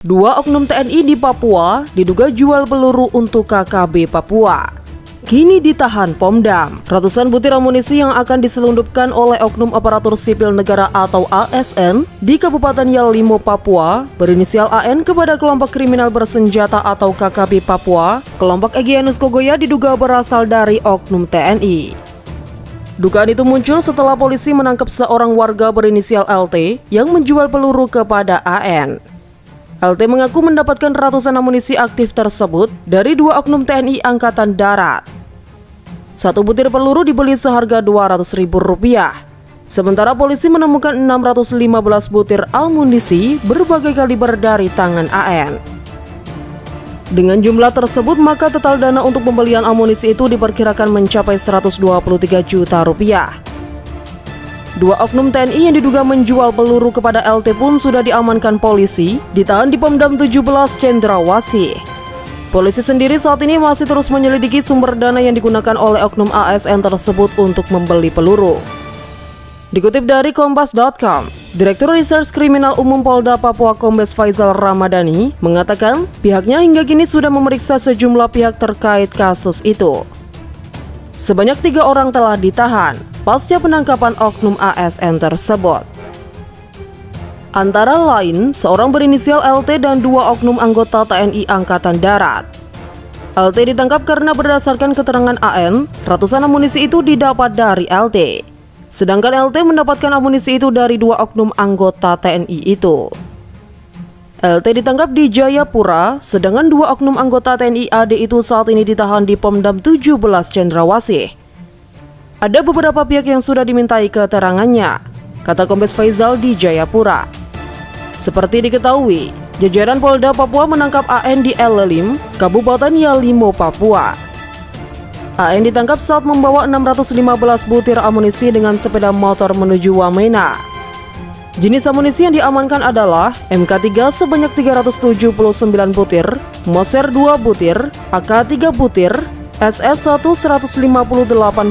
Dua oknum TNI di Papua diduga jual peluru untuk KKB Papua. Kini ditahan Pomdam. Ratusan butir amunisi yang akan diselundupkan oleh oknum aparatur sipil negara atau ASN di Kabupaten Yalimo, Papua, berinisial AN kepada kelompok kriminal bersenjata atau KKB Papua, kelompok Egyanus Kogoya diduga berasal dari oknum TNI. Dugaan itu muncul setelah polisi menangkap seorang warga berinisial LT yang menjual peluru kepada AN. LT mengaku mendapatkan ratusan amunisi aktif tersebut dari dua oknum TNI Angkatan Darat. Satu butir peluru dibeli seharga Rp200.000. Sementara polisi menemukan 615 butir amunisi berbagai kaliber dari tangan AN. Dengan jumlah tersebut, maka total dana untuk pembelian amunisi itu diperkirakan mencapai Rp123 juta. Dua oknum TNI yang diduga menjual peluru kepada LT pun sudah diamankan polisi, ditahan di Pomdam 17 Cendrawasih. Polisi sendiri saat ini masih terus menyelidiki sumber dana yang digunakan oleh oknum ASN tersebut untuk membeli peluru. Dikutip dari Kompas.com, Direktur Reserse Kriminal Umum Polda Papua Kombes Faizal Ramadhani mengatakan pihaknya hingga kini sudah memeriksa sejumlah pihak terkait kasus itu. Sebanyak 3 orang telah ditahan pasca penangkapan oknum ASN tersebut. Antara lain, seorang berinisial LT dan 2 oknum anggota TNI Angkatan Darat. LT ditangkap karena berdasarkan keterangan AN, ratusan amunisi itu didapat dari LT. Sedangkan LT mendapatkan amunisi itu dari 2 oknum anggota TNI itu. LT ditangkap di Jayapura, sedangkan 2 oknum anggota TNI AD itu saat ini ditahan di Pomdam 17 Cendrawasih. Ada beberapa pihak yang sudah dimintai keterangannya, kata Kombes Faizal di Jayapura. Seperti diketahui, jajaran Polda Papua menangkap AN di Elelim, Kabupaten Yalimo, Papua. AN ditangkap saat membawa 615 butir amunisi dengan sepeda motor menuju Wamena. Jenis amunisi yang diamankan adalah MK3 sebanyak 379 butir, Moser 2 butir, AK3 butir, SS1 158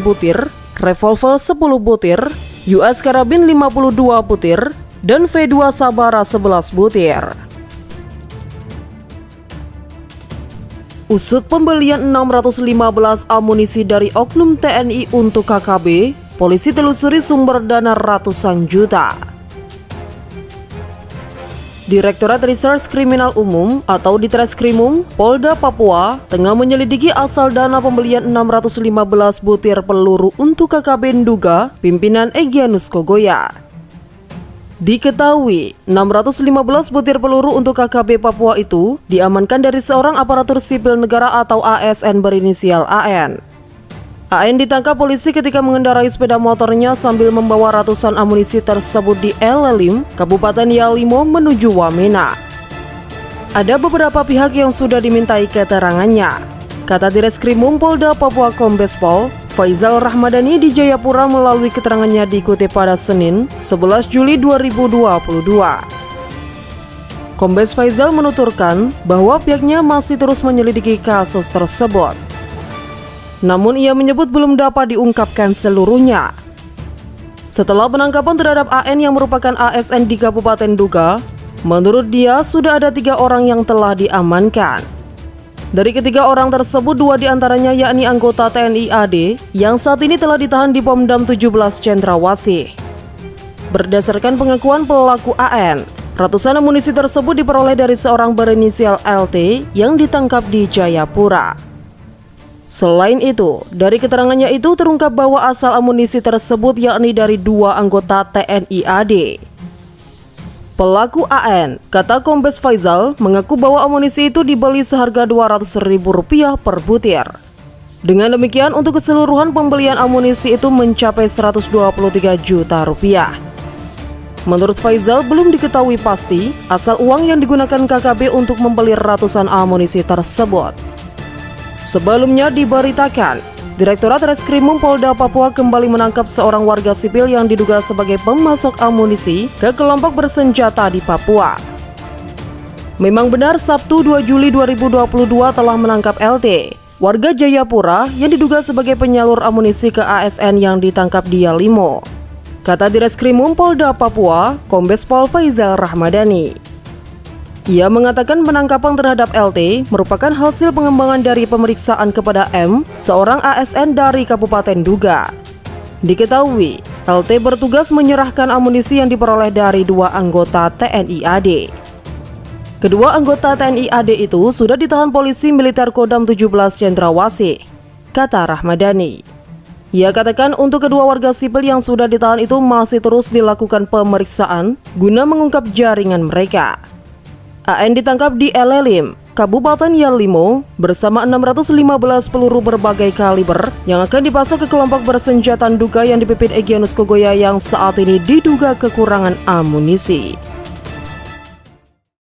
butir, revolver 10 butir, US Karabin 52 butir, dan V2 Sabara 11 butir. Usut pembelian 615 amunisi dari oknum TNI untuk KKB, polisi telusuri sumber dana ratusan juta. Direktorat Reserse Kriminal Umum atau Ditreskrimum Polda Papua tengah menyelidiki asal dana pembelian 615 butir peluru untuk KKB Nduga pimpinan Egyanus Kogoya. Diketahui, 615 butir peluru untuk KKB Papua itu diamankan dari seorang aparatur sipil negara atau ASN berinisial AN. AN ditangkap polisi ketika mengendarai sepeda motornya sambil membawa ratusan amunisi tersebut di Elelim, Kabupaten Yalimo menuju Wamena. Ada beberapa pihak yang sudah dimintai keterangannya, kata Direskrimum Polda Papua Kombes Pol Faizal Ramadhani di Jayapura melalui keterangannya dikutip pada Senin, 11 Juli 2022. Kombes Faizal menuturkan bahwa pihaknya masih terus menyelidiki kasus tersebut. Namun ia menyebut belum dapat diungkapkan seluruhnya. Setelah penangkapan terhadap AN yang merupakan ASN di Kabupaten Nduga, menurut dia sudah ada 3 orang yang telah diamankan. Dari ketiga orang tersebut, 2 diantaranya yakni anggota TNI AD yang saat ini telah ditahan di Pomdam 17 Cendrawasih. Berdasarkan pengakuan pelaku AN, ratusan amunisi tersebut diperoleh dari seorang berinisial LT yang ditangkap di Jayapura. Selain itu, dari keterangannya itu terungkap bahwa asal amunisi tersebut yakni dari 2 anggota TNI AD. Pelaku AN, kata Kombes Faizal, mengaku bahwa amunisi itu dibeli seharga Rp200.000 per butir. Dengan demikian, untuk keseluruhan pembelian amunisi itu mencapai Rp123 juta. Menurut Faizal, belum diketahui pasti asal uang yang digunakan KKB untuk membeli ratusan amunisi tersebut. Sebelumnya diberitakan, Direktorat Reskrimum Polda Papua kembali menangkap seorang warga sipil yang diduga sebagai pemasok amunisi ke kelompok bersenjata di Papua. Memang benar, Sabtu 2 Juli 2022 telah menangkap LT, warga Jayapura yang diduga sebagai penyalur amunisi ke ASN yang ditangkap di Yalimo, kata Direskrimum Polda Papua, Kombes Pol Faizal Ramadhani. Ia mengatakan penangkapan terhadap LT merupakan hasil pengembangan dari pemeriksaan kepada M, seorang ASN dari Kabupaten Duga. Diketahui, LT bertugas menyerahkan amunisi yang diperoleh dari 2 anggota TNI AD. Kedua anggota TNI AD itu sudah ditahan polisi militer Kodam 17 Cendrawasih, kata Rahmadani. Ia katakan untuk kedua warga sipil yang sudah ditahan itu masih terus dilakukan pemeriksaan guna mengungkap jaringan mereka. AN ditangkap di Elelim, Kabupaten Yalimo, bersama 615 peluru berbagai kaliber yang akan dipasok ke kelompok bersenjata Duga yang dipimpin Egyanus Kogoya yang saat ini diduga kekurangan amunisi.